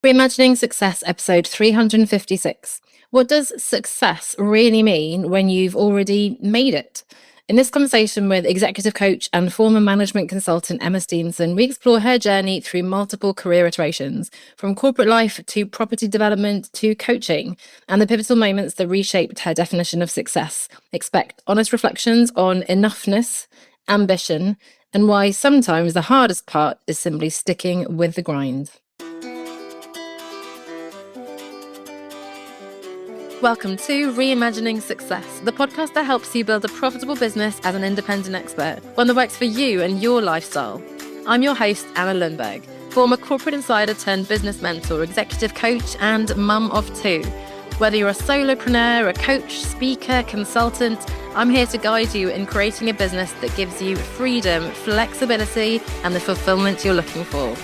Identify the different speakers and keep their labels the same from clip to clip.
Speaker 1: Reimagining Success, episode 356. What does success really mean when you've already made it? In this conversation with executive coach and former management consultant Emma Steenson, we explore her journey through multiple career iterations, from corporate life to property development to coaching, and the pivotal moments that reshaped her definition of success. Expect honest reflections on enoughness, ambition, and why sometimes the hardest part is simply sticking with the grind. Welcome to Reimagining Success, the podcast that helps you build a profitable business as an independent expert, one that works for you and your lifestyle. I'm your host, Anna Lundberg, former corporate insider turned business mentor, executive coach, and mum of two. Whether you're a solopreneur, a coach, speaker, consultant, I'm here to guide you in creating a business that gives you freedom, flexibility, and the fulfillment you're looking for.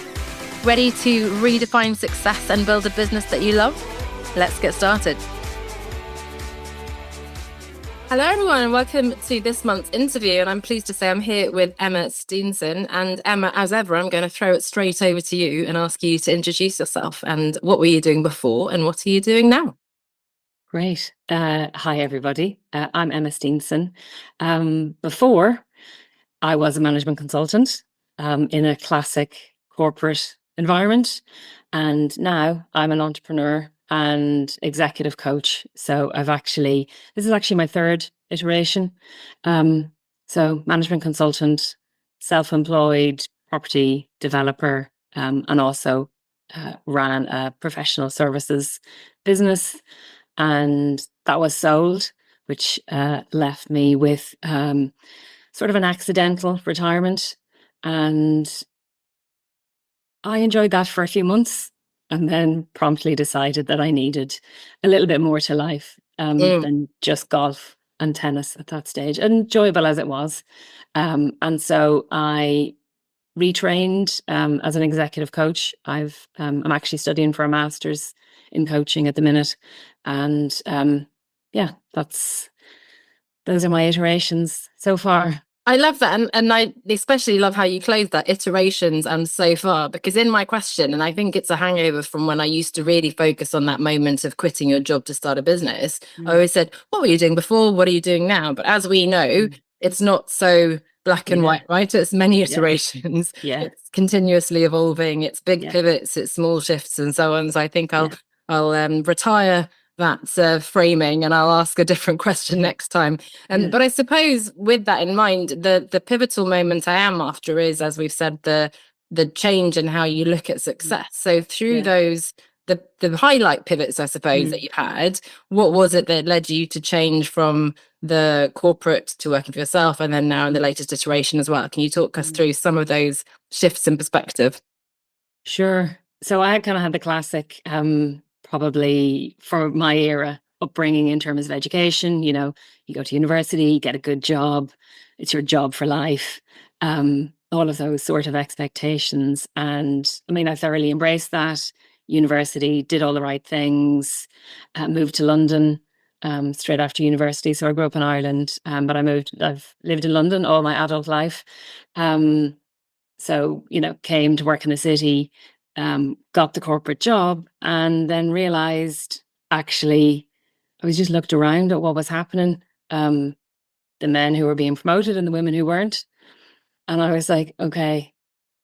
Speaker 1: Ready to redefine success and build a business that you love? Let's get started. Hello, everyone, and welcome to this month's interview. And I'm pleased to say I'm here with Emma Steenson. And Emma, as ever, I'm going to throw it straight over to you and ask you to introduce yourself. And what were you doing before and what are you doing now?
Speaker 2: Great. Hi, everybody. I'm Emma Steenson. Before, I was a management consultant in a classic corporate environment. And now I'm an entrepreneur and executive coach. So this is actually my third iteration. So management consultant, self-employed property developer, and also ran a professional services business. And that was sold, which left me with sort of an accidental retirement. And I enjoyed that for a few months and then promptly decided that I needed a little bit more to life than just golf and tennis at that stage, enjoyable as it was. And so I retrained as an executive coach. I'm actually studying for a master's in coaching at the minute. And those are my iterations so far.
Speaker 1: I love that. And I especially love how you close that, iterations and so far, because in my question, and I think it's a hangover from when I used to really focus on that moment of quitting your job to start a business, I always said, what were you doing before? What are you doing now? But as we know, it's not so black and white, right? It's many iterations. It's continuously evolving. It's big pivots, it's small shifts and so on. So I think I'll retire that framing and I'll ask a different question next time. But I suppose with that in mind, the pivotal moment I am after is, as we've said, the change in how you look at success. So through those, the highlight pivots, I suppose, that you've had, what was it that led you to change from the corporate to working for yourself and then now in the latest iteration as well? Can you talk us through some of those shifts in perspective?
Speaker 2: Sure. So I kind of had the classic, probably for my era, upbringing in terms of education. You know, you go to university, get a good job, it's your job for life, all of those sort of expectations. And I mean, I thoroughly embraced that. University, did all the right things, moved to London straight after university. So I grew up in Ireland, but I've lived in London all my adult life. So, came to work in the city, got the corporate job, and then realized actually I was just looked around at what was happening, the men who were being promoted and the women who weren't. And I was like, okay,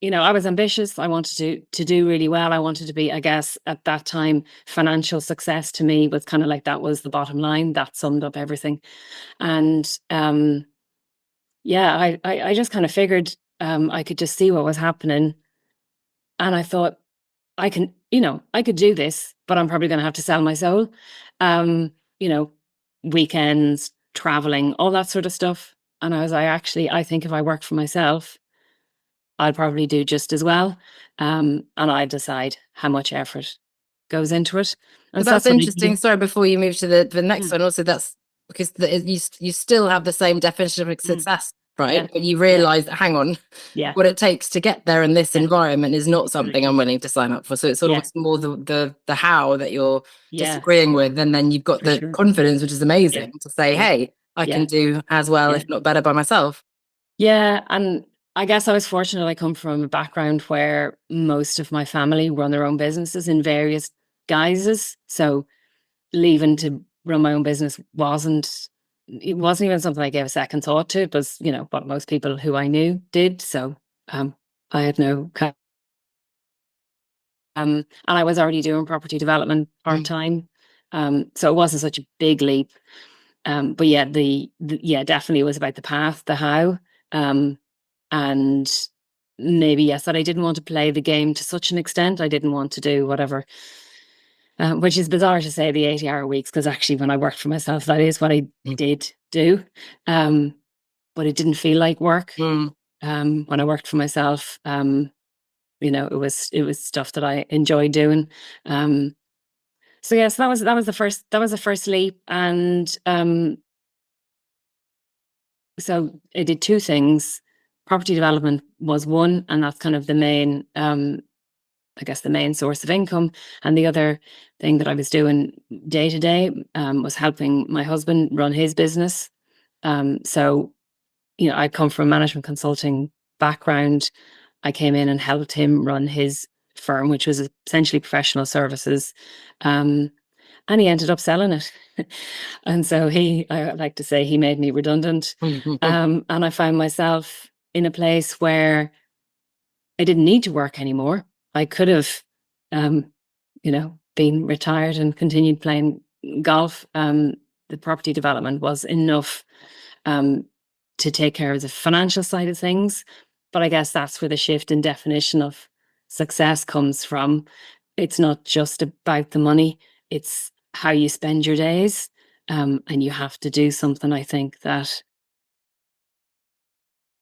Speaker 2: I was ambitious. I wanted to do really well. I wanted to be, I guess, at that time, financial success to me was kind of like that was the bottom line. That summed up everything. And I just kind of figured I could just see what was happening. And I thought, I could do this, but I'm probably going to have to sell my soul. Weekends, traveling, all that sort of stuff. And I was like, actually, I think if I work for myself, I'll probably do just as well. And I decide how much effort goes into it. And
Speaker 1: that's interesting. Sorry, before you move to the next one, also that's because you still have the same definition of success, right? But you realize that, hang on, what it takes to get there in this environment is not something I'm willing to sign up for. So it's sort of more the how that you're disagreeing with. And then you've got the confidence, which is amazing, to say, hey, I can do as well, if not better by myself.
Speaker 2: Yeah. And I guess I was fortunate. I come from a background where most of my family run their own businesses in various guises. So leaving to run my own business it wasn't even something I gave a second thought to. It was, what most people who I knew did. So um, I had no and I was already doing property development part time. So it wasn't such a big leap. But yeah, yeah, definitely was about the path, the how. And maybe, yes, that I didn't want to play the game to such an extent. I didn't want to do whatever, which is bizarre to say, the 80-hour weeks, because actually when I worked for myself, that is what I did do. But it didn't feel like work. When I worked for myself, it was stuff that I enjoyed doing. So yes, that was the first leap. And so I did two things. Property development was one, and that's kind of the main, I guess, the main source of income. And the other thing that I was doing day to day was helping my husband run his business. So, I come from a management consulting background. I came in and helped him run his firm, which was essentially professional services. And he ended up selling it. And so I like to say, he made me redundant. And I found myself in a place where I didn't need to work anymore. I could have, been retired and continued playing golf. The property development was enough to take care of the financial side of things. But I guess that's where the shift in definition of success comes from. It's not just about the money, it's how you spend your days. And you have to do something, I think, that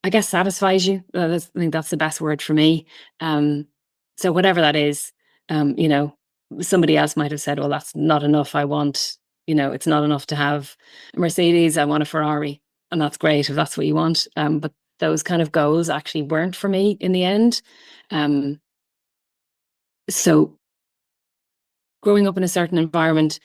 Speaker 2: I guess satisfies you. I think that's the best word for me. So whatever that is, somebody else might have said, well, that's not enough. I want, it's not enough to have a Mercedes. I want a Ferrari. And that's great if that's what you want. But those kind of goals actually weren't for me in the end. So growing up in a certain environment,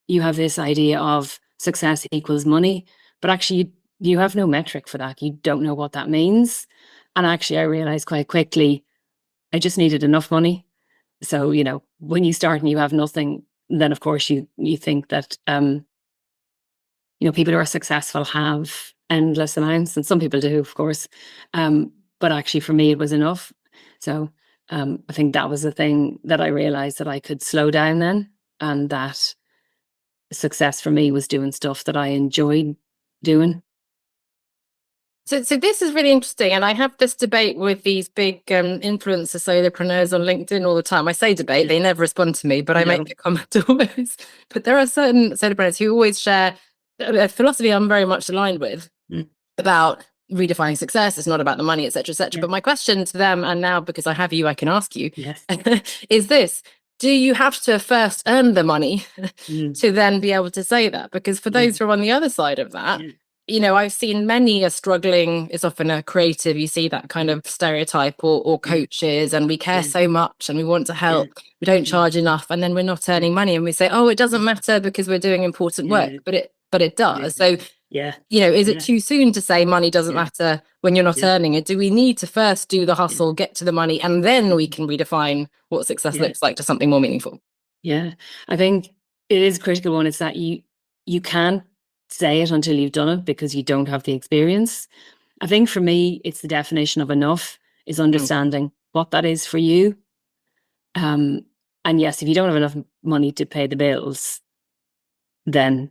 Speaker 2: you have this idea of success equals money, but actually you have no metric for that. You don't know what that means. And actually I realized quite quickly, I just needed enough money. So, when you start and you have nothing, then of course you think that, people who are successful have endless amounts, and some people do, of course. But actually for me, it was enough. So I think that was the thing that I realized, that I could slow down then, and that success for me was doing stuff that I enjoyed doing.
Speaker 1: So this is really interesting, and I have this debate with these big influencer solopreneurs on LinkedIn all the time. I say debate; they never respond to me, but I make the comment always. But there are certain solopreneurs who always share a philosophy I'm very much aligned with about redefining success. It's not about the money, etc., etc. But my question to them, and now because I have you, I can ask you, is this: do you have to first earn the money to then be able to say that? Because for those who are on the other side of that, I've seen many are struggling. It's often a creative, you see that kind of stereotype, or coaches, and we care so much and we want to help. We don't charge enough, and then we're not earning money, and we say, oh, it doesn't matter because we're doing important work, but it does. So is it too soon to say money doesn't matter when you're not earning it? Do we need to first do the hustle, get to the money, and then we can redefine what success looks like to something more meaningful?
Speaker 2: Yeah, I think it is a critical one. It's that you can't say it until you've done it, because you don't have the experience. I think for me, it's the definition of enough is understanding what that is for you. And yes, if you don't have enough money to pay the bills, then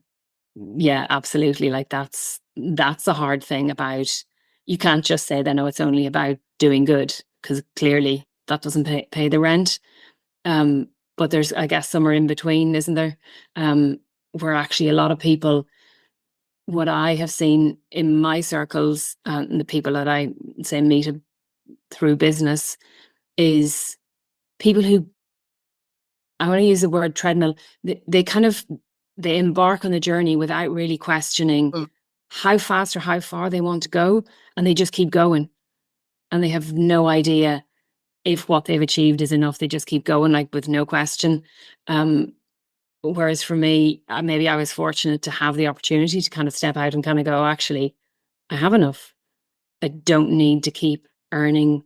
Speaker 2: yeah, absolutely. Like that's a hard thing about, you can't just say then, oh, it's only about doing good, because clearly that doesn't pay the rent. But there's, I guess, somewhere in between, isn't there? Where actually a lot of people, what I have seen in my circles and the people that I say meet through business, is people who, I want to use the word treadmill, they embark on the journey without really questioning how fast or how far they want to go, and they just keep going, and they have no idea if what they've achieved is enough. They just keep going, like, with no question. Whereas for me, maybe I was fortunate to have the opportunity to kind of step out and kind of go, actually, I have enough. I don't need to keep earning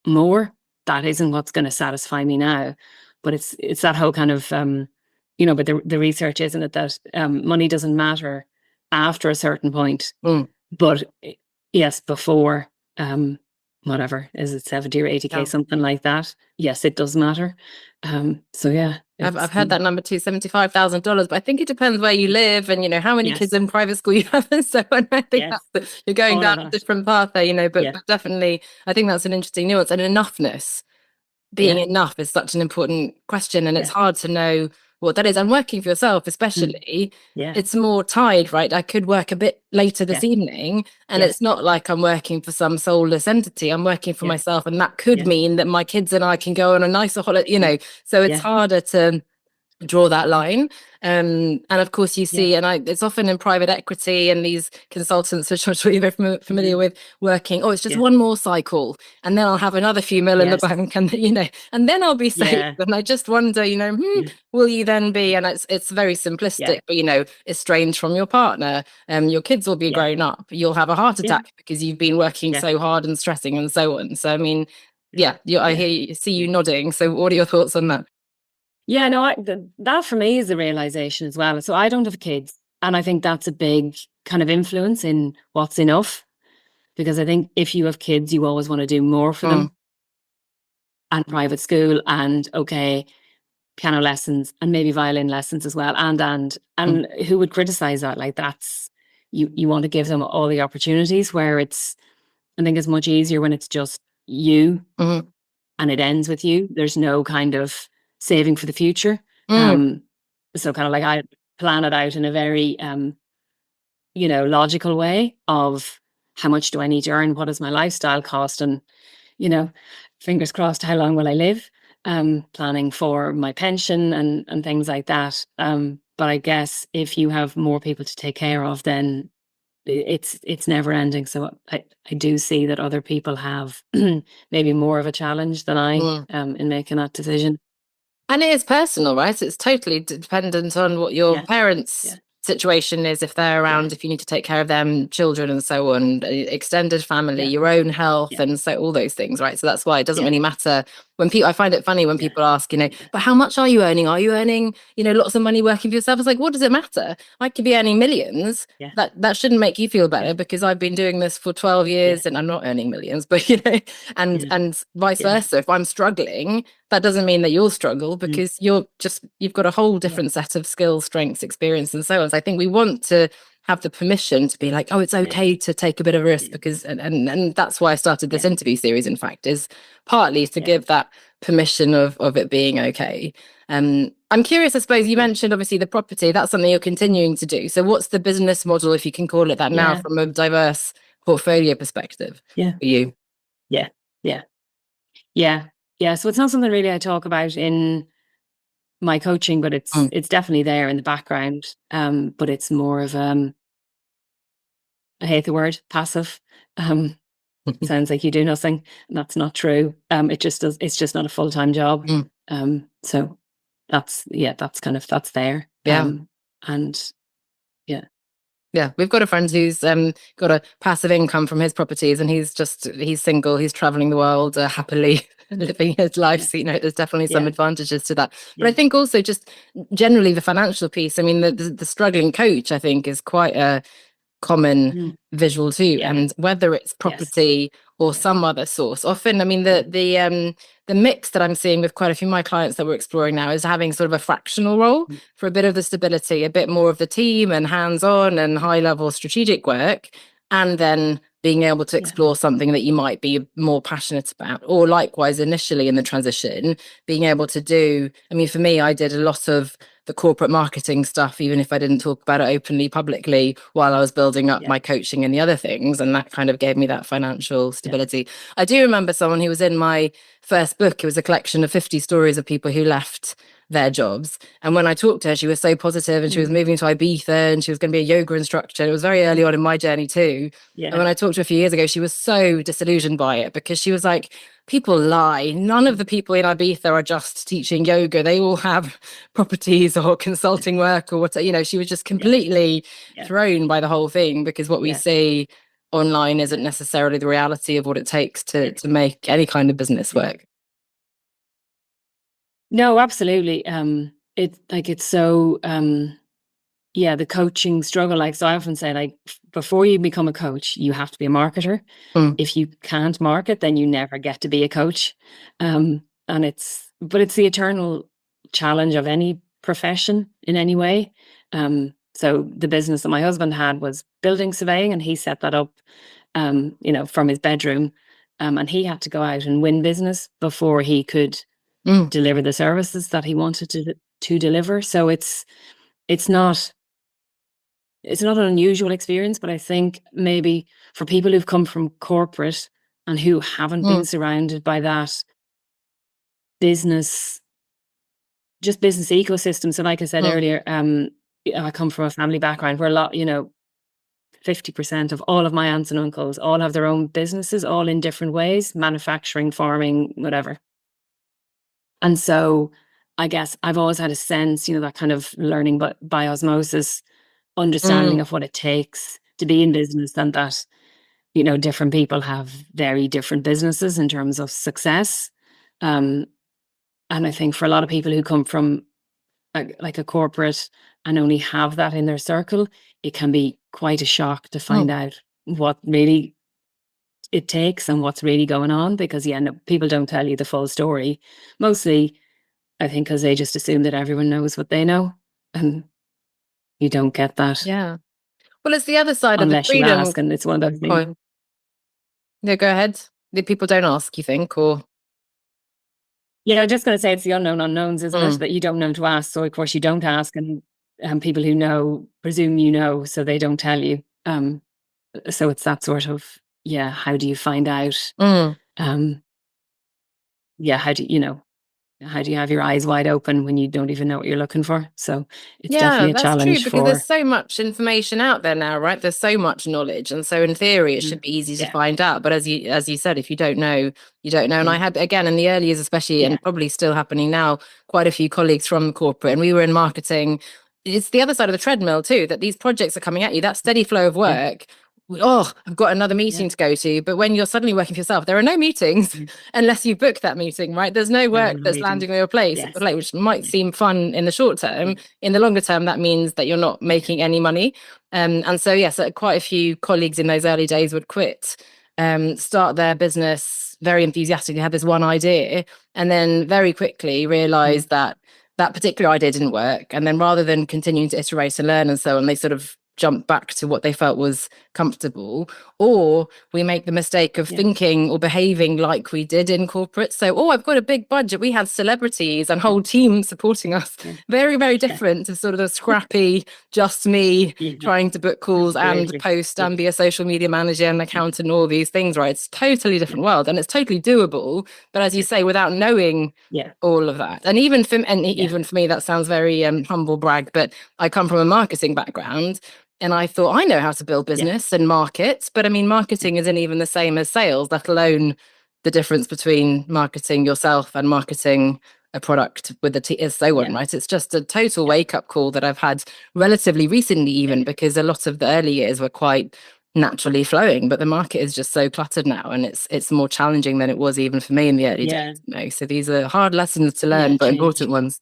Speaker 2: more, that isn't what's going to satisfy me now. But it's that whole kind of, but the research, isn't it, that money doesn't matter after a certain point, but yes, before, whatever, is it 70 or 80K, something like that? Yes, it does matter. So yeah.
Speaker 1: I've heard that number too, $75,000, but I think it depends where you live and, how many kids in private school you have and so on. I think you're going down a different path there, but definitely I think that's an interesting nuance. And enoughness, being enough is such an important question, and it's hard to know what that is. And working for yourself, especially, it's more tied, right? I could work a bit later this evening, and it's not like I'm working for some soulless entity. I'm working for myself, and that could mean that my kids and I can go on a nicer holiday, so it's harder to draw that line. And of course you see, and it's often in private equity and these consultants, which I'm sure you're very familiar with, working, it's just one more cycle and then I'll have another few mil in the bank, and and then I'll be safe. And I just wonder, will you then be, and it's very simplistic, but estranged from your partner, your kids will be grown up, you'll have a heart attack because you've been working so hard and stressing and so on. So I mean, I see you nodding. So what are your thoughts on that?
Speaker 2: Yeah, no, that for me is the realization as well. So I don't have kids, and I think that's a big kind of influence in what's enough, because I think if you have kids, you always want to do more for them, and private school, and piano lessons, and maybe violin lessons as well, and who would criticize that? Like, that's you want to give them all the opportunities, where I think it's much easier when it's just you and it ends with you. There's no kind of saving for the future. So kind of like I plan it out in a very, logical way of how much do I need to earn? What does my lifestyle cost? And, fingers crossed, how long will I live? Planning for my pension and things like that. But I guess if you have more people to take care of, then it's never ending. So I do see that other people have maybe more of a challenge than I in making that decision.
Speaker 1: And it is personal, right? It's totally dependent on what your parents' situation is, if they're around, if you need to take care of them, children and so on, extended family, your own health, and so all those things, right? So that's why it doesn't really matter when people, I find it funny when people ask, but how much are you earning? Are you earning, lots of money working for yourself? It's like, what does it matter? I could be earning millions. That shouldn't make you feel better, because I've been doing this for 12 years and I'm not earning millions, but and vice versa. If I'm struggling, that doesn't mean that you'll struggle, because you've got a whole different set of skills, strengths, experience, and so on. So I think we want to have the permission to be like, it's okay to take a bit of risk, because and that's why I started this interview series, in fact, is partly to give that permission of it being okay. I'm curious, I suppose you mentioned obviously the property, that's something you're continuing to do. So what's the business model, if you can call it that now, from a diverse portfolio perspective for you?
Speaker 2: So it's not something really I talk about in my coaching, but it's definitely there in the background. But it's more of I hate the word passive. Sounds like you do nothing, and that's not true. It's just not a full-time job. So that's there.
Speaker 1: We've got a friend who's got a passive income from his properties, and he's single, he's traveling the world happily living his life. So there's definitely some advantages to that. But I think also just generally the financial piece, I mean, the struggling coach, I think, is quite a common visual too. And whether it's property or some other source, often, I mean, the mix that I'm seeing with quite a few of my clients that we're exploring now is having sort of a fractional role for a bit of the stability, a bit more of the team and hands-on and high-level strategic work, and then being able to explore something that you might be more passionate about, or likewise initially in the transition, being able to do, I mean, for me, I did a lot of the corporate marketing stuff, even if I didn't talk about it openly, publicly, while I was building up my coaching and the other things. And that kind of gave me that financial stability. I do remember someone who was in my first book. It was a collection of 50 stories of people who left their jobs. And when I talked to her, she was so positive, and she was moving to Ibiza, and she was going to be a yoga instructor. It was very early on in my journey too. And when I talked to her a few years ago, she was so disillusioned by it, because she was like, people lie. None of the people in Ibiza are just teaching yoga. They all have properties or consulting work or what, she was just completely thrown by the whole thing, because what we see online isn't necessarily the reality of what it takes to make any kind of business work.
Speaker 2: No, absolutely. It's so the coaching struggle. Like, so I often say, like, before you become a coach, you have to be a marketer. If you can't market, then you never get to be a coach. And it's the eternal challenge of any profession in any way. So the business that my husband had was building surveying, and he set that up, from his bedroom. And he had to go out and win business before he could deliver the services that he wanted to deliver. So it's not an unusual experience, but I think maybe for people who've come from corporate and who haven't been surrounded by that business ecosystem. So like I said earlier, I come from a family background where a lot, 50% of all of my aunts and uncles all have their own businesses, all in different ways, manufacturing, farming, whatever. And so I guess I've always had a sense, that kind of learning by osmosis, understanding of what it takes to be in business, and that, different people have very different businesses in terms of success. And I think for a lot of people who come from like a corporate and only have that in their circle, it can be quite a shock to find out what really it takes and what's really going on, because people don't tell you the full story. Mostly, I think, because they just assume that everyone knows what they know, and you don't get that.
Speaker 1: Yeah. Well, it's the other side of the
Speaker 2: Unless you
Speaker 1: freedom
Speaker 2: ask, and it's one of those things.
Speaker 1: coin. No, go ahead. The people don't ask, you think, or?
Speaker 2: Yeah, I'm just going to say it's the unknown unknowns, isn't it? That you don't know to ask. So, of course, you don't ask, and people who know presume you know, so they don't tell you. So it's that sort of, how do you find out? How do you have your eyes wide open when you don't even know what you're looking for? So it's definitely a
Speaker 1: that's
Speaker 2: challenge
Speaker 1: true, because there's so much information out there now, right? There's so much knowledge, and so in theory it should be easy to find out. But as you said, if you don't know, you don't know. And I had, again, in the early years especially, and probably still happening now, quite a few colleagues from corporate, and we were in marketing. It's the other side of the treadmill too, that these projects are coming at you, that steady flow of work. I've got another meeting to go to. But when you're suddenly working for yourself, there are no meetings unless you book that meeting, right? There's no work that's landing on your plate, which might seem fun in the short term. In the longer term, that means that you're not making any money. And so, yes, quite a few colleagues in those early days would quit, start their business very enthusiastically, have this one idea, and then very quickly realize that particular idea didn't work. And then rather than continuing to iterate and learn and so on, they sort of jump back to what they felt was comfortable. Or we make the mistake of thinking or behaving like we did in corporate. So, I've got a big budget. We had celebrities and whole teams supporting us. Very, very different to sort of the scrappy, just me trying to book calls and post and be a social media manager and accountant and all these things, right? It's totally different world, and it's totally doable. But as you say, without knowing all of that. And even for me, that sounds very humble brag, but I come from a marketing background. And I thought, I know how to build business and market. But I mean, marketing isn't even the same as sales, let alone the difference between marketing yourself and marketing a product with so on, right? It's just a total wake-up call that I've had relatively recently, even because a lot of the early years were quite naturally flowing, but the market is just so cluttered now, and it's more challenging than it was even for me in the early days. So these are hard lessons to learn, but important ones.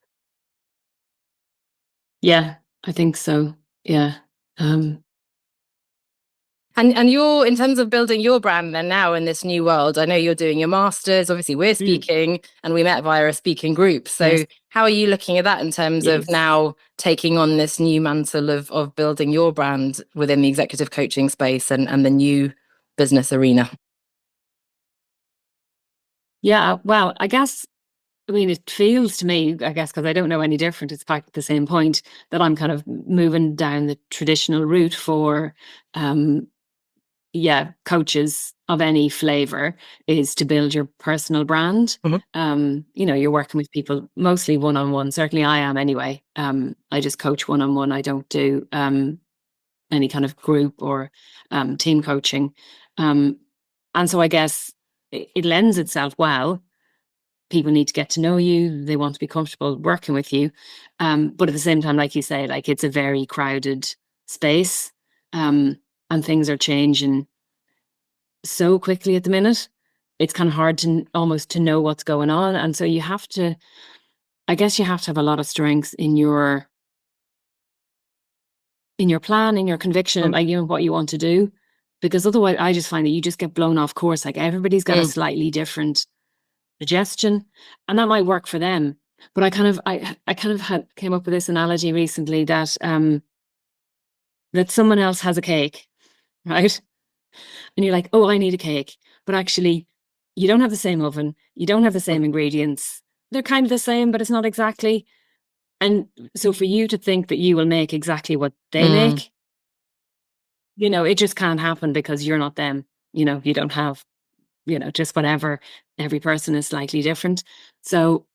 Speaker 2: Yeah, I think so. Yeah.
Speaker 1: And you're, in terms of building your brand then now in this new world, I know you're doing your masters, obviously we're speaking, and we met via a speaking group. So how are you looking at that in terms of now taking on this new mantle of building your brand within the executive coaching space and the new business arena?
Speaker 2: Yeah, well, I guess, it feels to me, I guess, because I don't know any different, it's back at the same point, that I'm kind of moving down the traditional route for coaches of any flavor, is to build your personal brand. You're working with people mostly one-on-one. Certainly I am anyway. I just coach one-on-one. I don't do any kind of group or team coaching. And so I guess it lends itself well. People need to get to know you. They want to be comfortable working with you. But at the same time, like you say, like, it's a very crowded space, and things are changing so quickly at the minute. It's kind of hard to almost to know what's going on. And so you have to, I guess you have to have a lot of strengths in your plan, in your conviction,
Speaker 1: Mm,
Speaker 2: like, you know, what you want to do. Because otherwise I just find that you just get blown off course. Like everybody's got a
Speaker 1: mm,
Speaker 2: slightly different suggestion, and that might work for them. But I kind of came up with this analogy recently that that someone else has a cake, right? And you're like, oh, I need a cake. But actually, you don't have the same oven. You don't have the
Speaker 1: mm,
Speaker 2: same ingredients. They're kind of the same, but it's not exactly. And so for you to think that you will make exactly what they
Speaker 1: mm.
Speaker 2: make, you know, it just can't happen because you're not them. You know, you don't have, you know, just whatever. Every person is slightly different. So,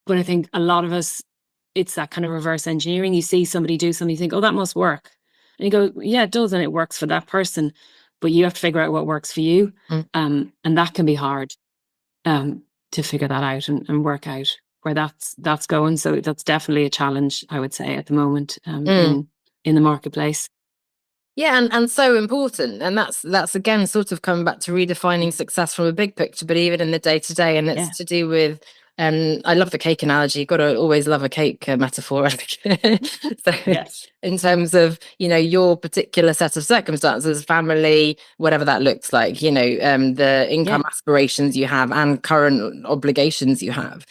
Speaker 2: but I think a lot of us, it's that kind of reverse engineering. You see somebody do something, you think, oh, that must work. And you go, yeah, it does. And it works for that person. But you have to figure out what works for you.
Speaker 1: Mm.
Speaker 2: And that can be hard to figure that out and work out where that's going. So that's definitely a challenge, I would say, at the moment
Speaker 1: Mm.
Speaker 2: in the marketplace.
Speaker 1: Yeah, and so important. And that's again sort of coming back to redefining success from a big picture, but even in the day to day. And it's
Speaker 2: Yeah.
Speaker 1: to do with I love the cake analogy. You've got to always love a cake metaphor. So
Speaker 2: Yes.
Speaker 1: in terms of, you know, your particular set of circumstances, family, whatever that looks like, you know, the income
Speaker 2: Yeah.
Speaker 1: aspirations you have and current obligations you have,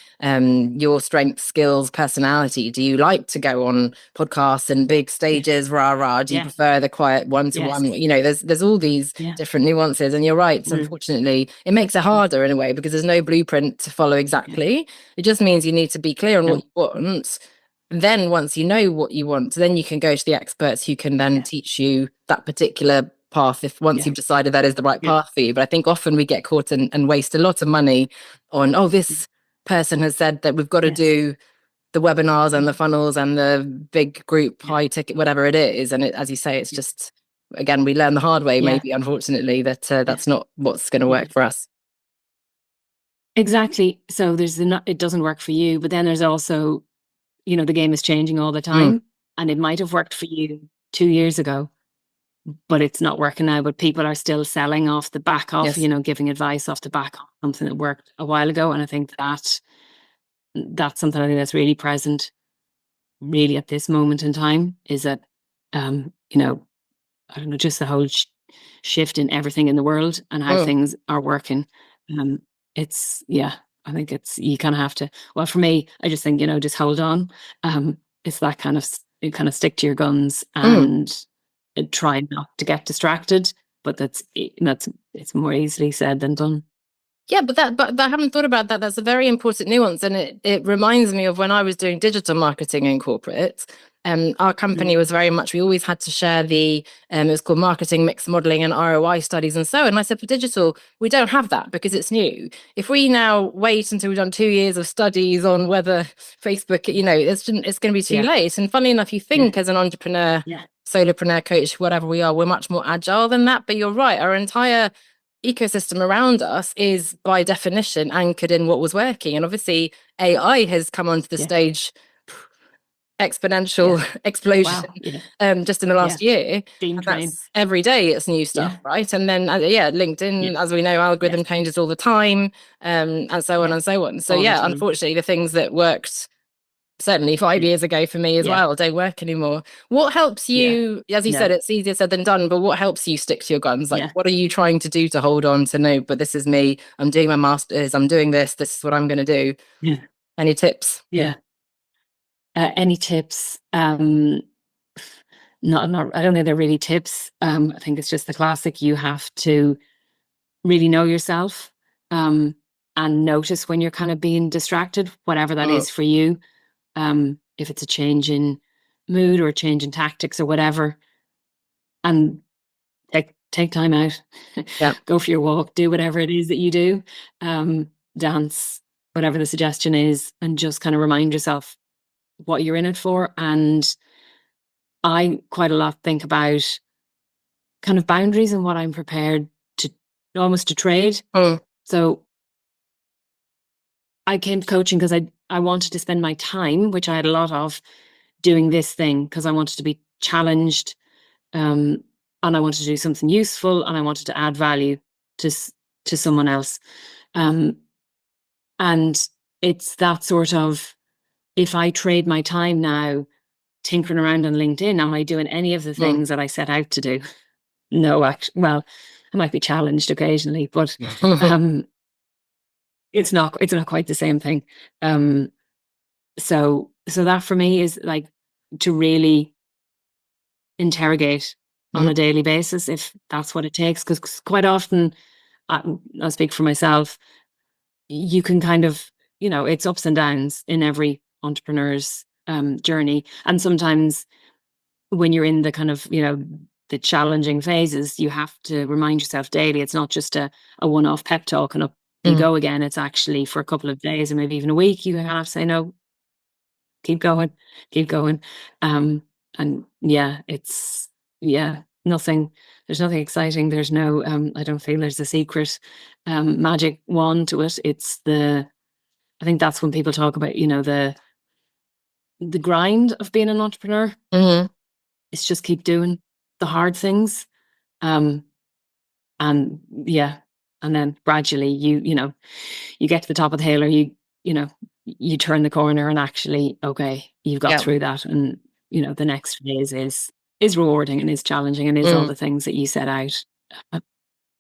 Speaker 1: your strengths, skills, personality. Do you like to go on podcasts and big
Speaker 2: Yeah.
Speaker 1: stages, rah rah? Do you
Speaker 2: Yeah.
Speaker 1: prefer the quiet one to
Speaker 2: Yes.
Speaker 1: one? You know, there's all these
Speaker 2: Yeah.
Speaker 1: different nuances, and you're right.
Speaker 2: Mm.
Speaker 1: Unfortunately, it makes it harder in a way because there's no blueprint to follow
Speaker 2: Yeah.
Speaker 1: exactly. It just means you need to be clear on what
Speaker 2: No.
Speaker 1: you want. And then once you know what you want, then you can go to the experts who can then
Speaker 2: Yeah.
Speaker 1: teach you that particular path if once
Speaker 2: Yeah.
Speaker 1: you've decided that is the right
Speaker 2: Yeah.
Speaker 1: path for you. But I think often we get caught and waste a lot of money on, oh, this person has said that we've got to
Speaker 2: Yes.
Speaker 1: do the webinars and the funnels and the big group
Speaker 2: Yeah.
Speaker 1: high ticket, whatever it is. And it, as you say, it's just, again, we learn the hard way,
Speaker 2: Yeah.
Speaker 1: maybe, unfortunately, that
Speaker 2: Yeah.
Speaker 1: that's not what's going to
Speaker 2: Yeah.
Speaker 1: work for us.
Speaker 2: Exactly. So it doesn't work for you, but then there's also, you know, the game is changing all the
Speaker 1: Mm,
Speaker 2: time, and it might have worked for you 2 years ago, but it's not working now. But people are still selling off the back of,
Speaker 1: yes.
Speaker 2: you know, giving advice off the back of something that worked a while ago. And I think that's something I think that's really present, really at this moment in time, is that, you know, I don't know, just the whole shift in everything in the world and how
Speaker 1: Mm,
Speaker 2: things are working. Um, it's yeah, I think it's you kind of have to. Well, for me, I just think, you know, just hold on. It's that kind of you kind of stick to your guns
Speaker 1: mm.
Speaker 2: and try not to get distracted. But that's it's more easily said than done.
Speaker 1: Yeah, but I haven't thought about that. That's a very important nuance, and it reminds me of when I was doing digital marketing in corporate. Our
Speaker 2: Mm.
Speaker 1: company was very much, we always had to share the it was called marketing mix modeling and ROI studies and so on. And I said, for digital, we don't have that because it's new. If we now wait until we've done 2 years of studies on whether Facebook, you know, it's going to be too
Speaker 2: Yeah,
Speaker 1: late. And funnily enough, you
Speaker 2: yeah,
Speaker 1: think as an entrepreneur,
Speaker 2: yeah,
Speaker 1: solopreneur, coach, whatever we are, we're much more agile than that. But you're right, our entire ecosystem around us is by definition anchored in what was working. And obviously AI has come onto the
Speaker 2: yeah,
Speaker 1: stage, exponential
Speaker 2: yeah.
Speaker 1: explosion,
Speaker 2: Wow. Yeah,
Speaker 1: just in the
Speaker 2: yeah.
Speaker 1: last year.
Speaker 2: Steam
Speaker 1: And
Speaker 2: train.
Speaker 1: that's every day it's new stuff,
Speaker 2: Yeah,
Speaker 1: right? And then yeah,
Speaker 2: yeah,
Speaker 1: LinkedIn, as we know,
Speaker 2: yes,
Speaker 1: algorithm changes all the time, and so on
Speaker 2: yeah.
Speaker 1: and so on. So
Speaker 2: All the
Speaker 1: yeah,
Speaker 2: time.
Speaker 1: unfortunately the things that worked certainly 5 years ago for me as
Speaker 2: Yeah,
Speaker 1: well don't work anymore. What helps
Speaker 2: yeah.
Speaker 1: you, as you said,
Speaker 2: No.
Speaker 1: it's easier said than done, but what helps you stick to your guns? Like,
Speaker 2: Yeah,
Speaker 1: what are you trying to do to hold on to, no, but this is me, I'm doing my masters, I'm doing this is what I'm going to do?
Speaker 2: yeah,
Speaker 1: Any tips?
Speaker 2: yeah. Any tips? Not. I don't think they're really tips. I think it's just the classic. You have to really know yourself, and notice when you're kind of being distracted, whatever that
Speaker 1: Mm,
Speaker 2: is for you. If it's a change in mood or a change in tactics or whatever, and take time out,
Speaker 1: yeah.
Speaker 2: go for your walk, do whatever it is that you do, dance, whatever the suggestion is, and just kind of remind yourself what you're in it for. And I quite a lot think about kind of boundaries and what I'm prepared to almost to trade.
Speaker 1: Mm,
Speaker 2: So I came to coaching because I wanted to spend my time, which I had a lot of, doing this thing because I wanted to be challenged. Um, and I wanted to do something useful, and I wanted to add value to someone else. And it's that sort of, if I trade my time now tinkering around on LinkedIn, am I doing any of the things that I set out to do? No, actually, well, I might be challenged occasionally, but it's not quite the same thing. So that for me is like to really interrogate on a daily basis, if that's what it takes, because quite often, I'll speak for myself, you can kind of, it's ups and downs in every entrepreneur's journey. And sometimes when you're in the kind of, the challenging phases, you have to remind yourself daily, it's not just a one-off pep talk and up you go again. It's actually for a couple of days or maybe even a week, you have to say, no, keep going. And there's nothing exciting. There's no, I don't feel there's a secret magic wand to it. I think that's when people talk about, the grind of being an entrepreneur. It's just keep doing the hard things. And then gradually you get to the top of the hill, or you turn the corner and actually, okay, you've got through that. And, the next phase is rewarding and is challenging and is all the things that you set out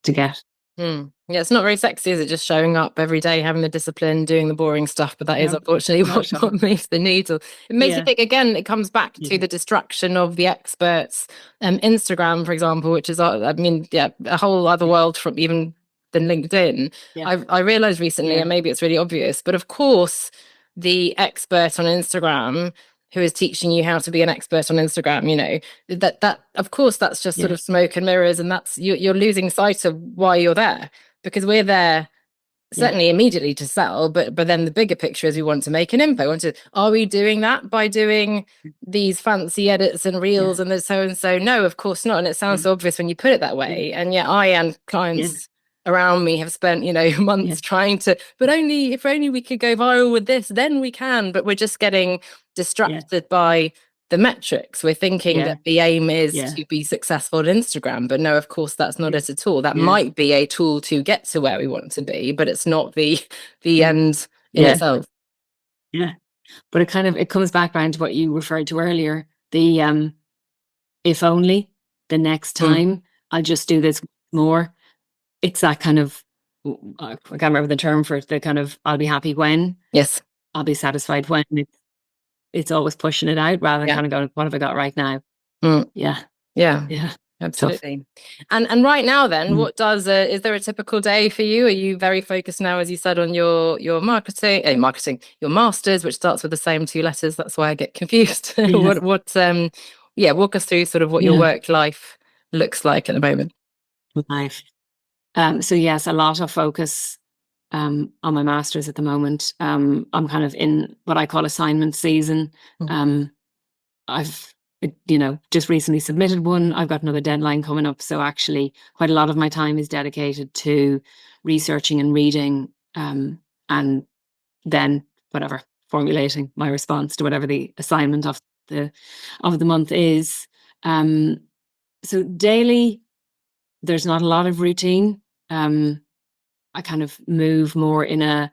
Speaker 2: to get.
Speaker 1: Yeah, it's not very sexy, is it? Just showing up every day, having the discipline, doing the boring stuff. But that is unfortunately what moves the needle. It makes me think, again, it comes back to the distraction of the experts. Instagram, for example, which is, a whole other world from even than LinkedIn. I realized recently, and maybe it's really obvious, but of course, the expert on Instagram who is teaching you how to be an expert on Instagram, that of course that's just sort of smoke and mirrors, and that's you're losing sight of why you're there, because we're there certainly immediately to sell, but then the bigger picture is we want to make an impact. Are we doing that by doing these fancy edits and reels and so? No, of course not. And it sounds so obvious when you put it that way. And yet I and clients around me have spent months trying to, but if only we could go viral with this, then we can. But we're just getting distracted by the metrics. We're thinking that the aim is to be successful on Instagram, but no, of course that's not it at all. That might be a tool to get to where we want to be, but it's not the end in itself.
Speaker 2: But it comes back around to what you referred to earlier, the if only the next time I'll just do this more. It's that kind of, I can't remember the term for it, the kind of, I'll be happy when.
Speaker 1: Yes.
Speaker 2: I'll be satisfied when. It's always pushing it out rather than kind of going, what have I got right now?
Speaker 1: Yeah, absolutely. And right now then, what does is there a typical day for you? Are you very focused now, as you said, on your marketing, your masters, which starts with the same two letters? That's why I get confused. Walk us through sort of what your work life looks like at the moment.
Speaker 2: So yes, a lot of focus on my masters at the moment. I'm kind of in what I call assignment season. I've just recently submitted one. I've got another deadline coming up. So actually quite a lot of my time is dedicated to researching and reading, and then formulating my response to whatever the assignment of the month is. So daily, there's not a lot of routine. I kind of move more in a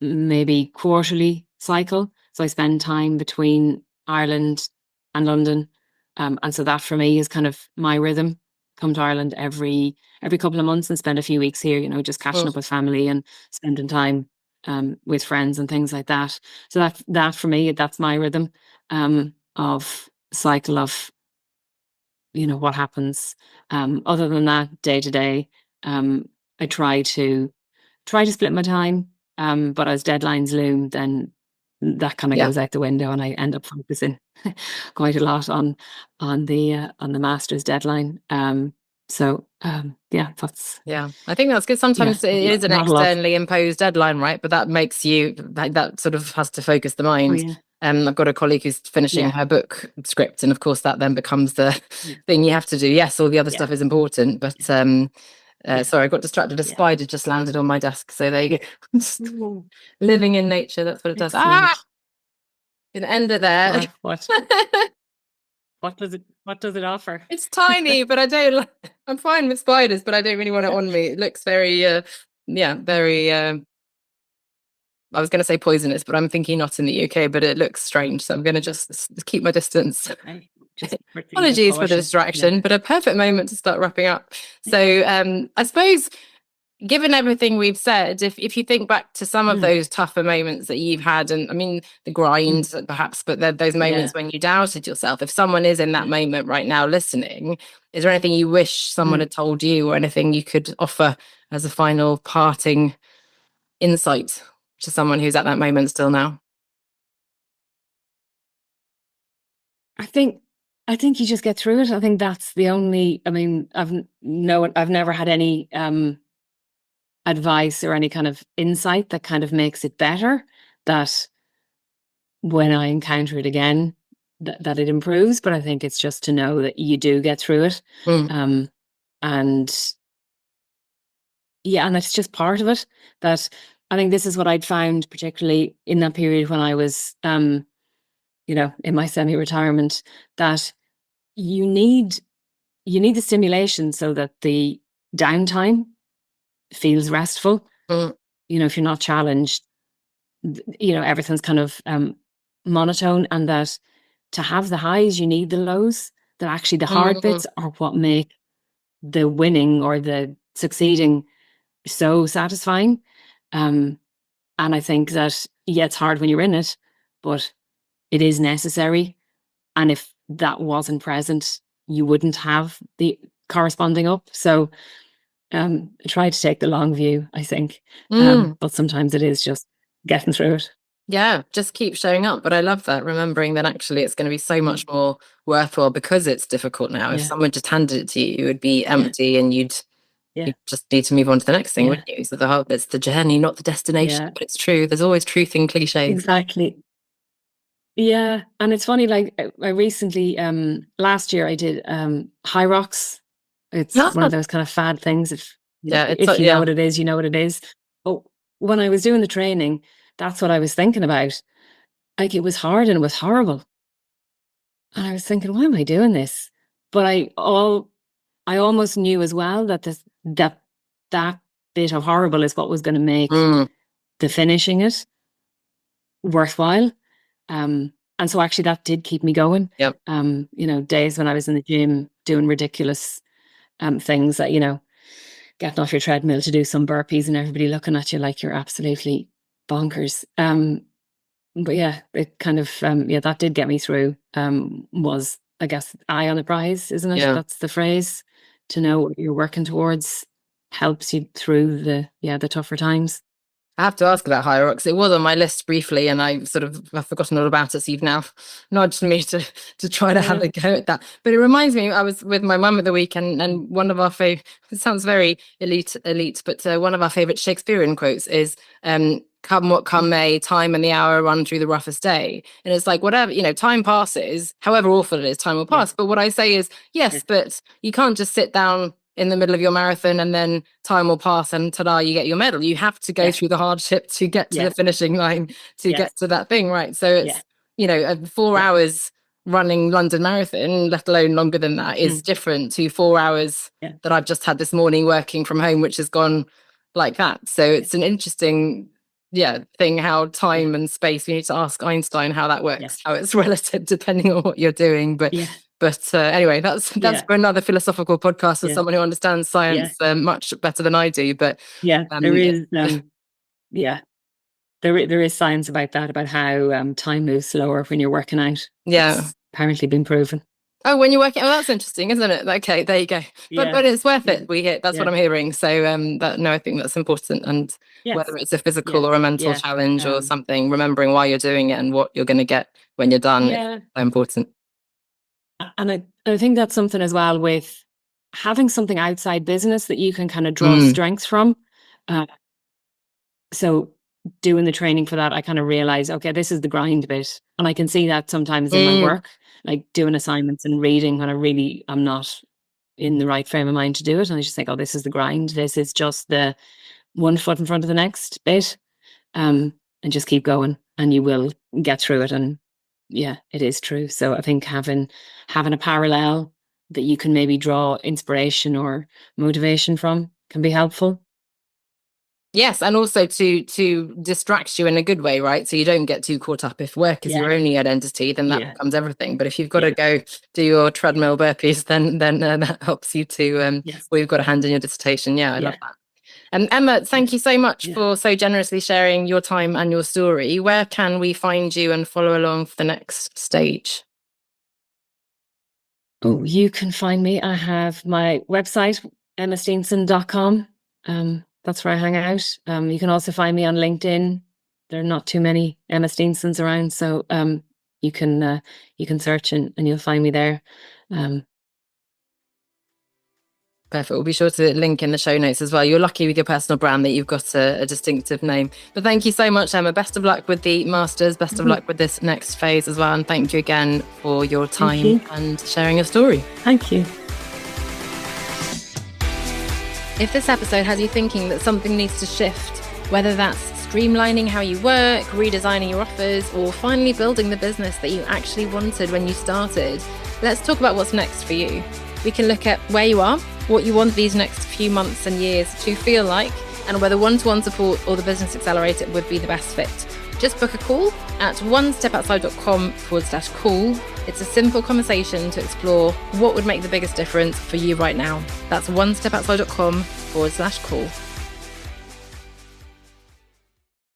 Speaker 2: maybe quarterly cycle. So I spend time between Ireland and London. And so that for me is kind of my rhythm. Come to Ireland every couple of months and spend a few weeks here, just catching up with family and spending time with friends and things like that. So that for me, that's my rhythm of cycle of what happens. Other than that, day to day, I try to split my time, but as deadlines loom, then that kind of goes out the window, and I end up focusing quite a lot on the master's deadline. That's
Speaker 1: I think that's good. Sometimes it is an externally imposed deadline, right? But that makes you that sort of has to focus the mind. I've got a colleague who's finishing her book script, and of course that then becomes the thing you have to do. Yes, all the other stuff is important, but sorry, I got distracted. A spider just landed on my desk, so there you go. Living in nature, that's what it does. Gonna end it there.
Speaker 2: What What does it offer?
Speaker 1: It's tiny, but I'm fine with spiders, but I don't really want it on me. It looks very, very, I was going to say poisonous, but I'm thinking not in the UK, but it looks strange. So I'm going to just keep my distance. Apologies for the distraction, but a perfect moment to start wrapping up. So I suppose, given everything we've said, if you think back to some of those tougher moments that you've had, and I mean the grind perhaps, but those moments when you doubted yourself, if someone is in that moment right now listening, is there anything you wish someone had told you, or anything you could offer as a final parting insight to someone who's at that moment still now?
Speaker 2: I think you just get through it. I think that's the only, I mean, I've never had any advice or any kind of insight that kind of makes it better, that when I encounter it again, that it improves. But I think it's just to know that you do get through it. And yeah, and it's just part of it. That I think this is what I'd found, particularly in that period when I was, in my semi-retirement, that you need the stimulation so that the downtime feels restful. If you're not challenged, everything's kind of monotone, and that to have the highs, you need the lows. That actually the hard bits are what make the winning or the succeeding so satisfying. And I think that, it's hard when you're in it, but it is necessary. And if that wasn't present, you wouldn't have the corresponding up. So try to take the long view, I think. But sometimes it is just getting through it.
Speaker 1: Yeah, just keep showing up. But I love that, remembering that actually it's going to be so much more worthwhile because it's difficult now. If someone just handed it to you, it would be empty, and you just need to move on to the next thing, wouldn't you? So it's the journey, not the destination. But it's true. There's always truth in cliches.
Speaker 2: Exactly. Yeah. And it's funny, like I recently, last year I did high rocks. It's one of those kind of fad things. If you know what it is, you know what it is. But when I was doing the training, that's what I was thinking about. Like, it was hard and it was horrible. And I was thinking, why am I doing this? But I almost knew as well that that bit of horrible is what was going to make the finishing it worthwhile. And so actually that did keep me going. Days when I was in the gym doing ridiculous things, that, getting off your treadmill to do some burpees and everybody looking at you like you're absolutely bonkers. But yeah, it kind of, that did get me through. Was, I guess, eye on the prize, isn't it? That's the phrase. To know what you're working towards helps you through the tougher times.
Speaker 1: I have to ask about high rocks. It was on my list briefly, and I've forgotten all about it. So you've now nudged me to try to have a go at that. But it reminds me, I was with my mum at the weekend, and one of our favorite, it sounds very elite, but one of our favorite Shakespearean quotes is, come what come may, time and the hour run through the roughest day. And it's like, whatever, time passes, however awful it is, time will pass. But what I say is, yes, but you can't just sit down in the middle of your marathon and then time will pass and ta-da, you get your medal. You have to go through the hardship to get to the finishing line, to get to that thing, right? So it's 4 hours running London Marathon, let alone longer than that, is different to 4 hours that I've just had this morning working from home, which has gone like that. So it's an interesting thing, how time and space, we need to ask Einstein how that works, how it's relative depending on what you're doing. But anyway, that's for another philosophical podcast with someone who understands science much better than I do. But
Speaker 2: there is there is science about that, about how time moves slower when you're working out. It's apparently been proven.
Speaker 1: Oh, when you're working, that's interesting, isn't it? Okay, there you go. But it's worth it. That's what I'm hearing. So I think that's important. And whether it's a physical or a mental challenge or something, remembering why you're doing it and what you're going to get when you're done is so important.
Speaker 2: And I think that's something as well with having something outside business that you can kind of draw strength from. So doing the training for that, I kind of realized, okay, this is the grind bit. And I can see that sometimes in my work, like doing assignments and reading when I'm not in the right frame of mind to do it. And I just think, oh, this is the grind. This is just the one foot in front of the next bit. And just keep going and you will get through it. And Yeah, it is true. So I think having a parallel that you can maybe draw inspiration or motivation from can be helpful.
Speaker 1: Yes, and also to distract you in a good way, right? So you don't get too caught up. If work is
Speaker 2: Yeah.
Speaker 1: your only identity, then that
Speaker 2: Yeah.
Speaker 1: becomes everything. But if you've got
Speaker 2: Yeah.
Speaker 1: to go do your treadmill burpees, then that helps you to
Speaker 2: Yes.
Speaker 1: well, you've got a hand in your dissertation. Yeah, I love
Speaker 2: Yeah.
Speaker 1: that. And Emma, thank you so much
Speaker 2: Yeah.
Speaker 1: for so generously sharing your time and your story. Where can we find you and follow along for the next stage?
Speaker 2: Oh, you can find me. I have my website, emmasteenson.com. That's where I hang out. You can also find me on LinkedIn. There are not too many Emma Steensons around, so you can search and you'll find me there.
Speaker 1: Perfect. We'll be sure to link in the show notes as well. You're lucky with your personal brand that you've got a distinctive name. But thank you so much, Emma. Best of luck with the Masters. Best of luck with this next phase as well. And thank you again for your time and sharing your story.
Speaker 2: Thank you.
Speaker 1: If this episode has you thinking that something needs to shift, whether that's streamlining how you work, redesigning your offers, or finally building the business that you actually wanted when you started, let's talk about what's next for you. We can look at where you are, what you want these next few months and years to feel like, and whether one-to-one support or the Business Accelerator would be the best fit. Just book a call at onestepoutside.com/call. It's a simple conversation to explore what would make the biggest difference for you right now. That's onestepoutside.com/call.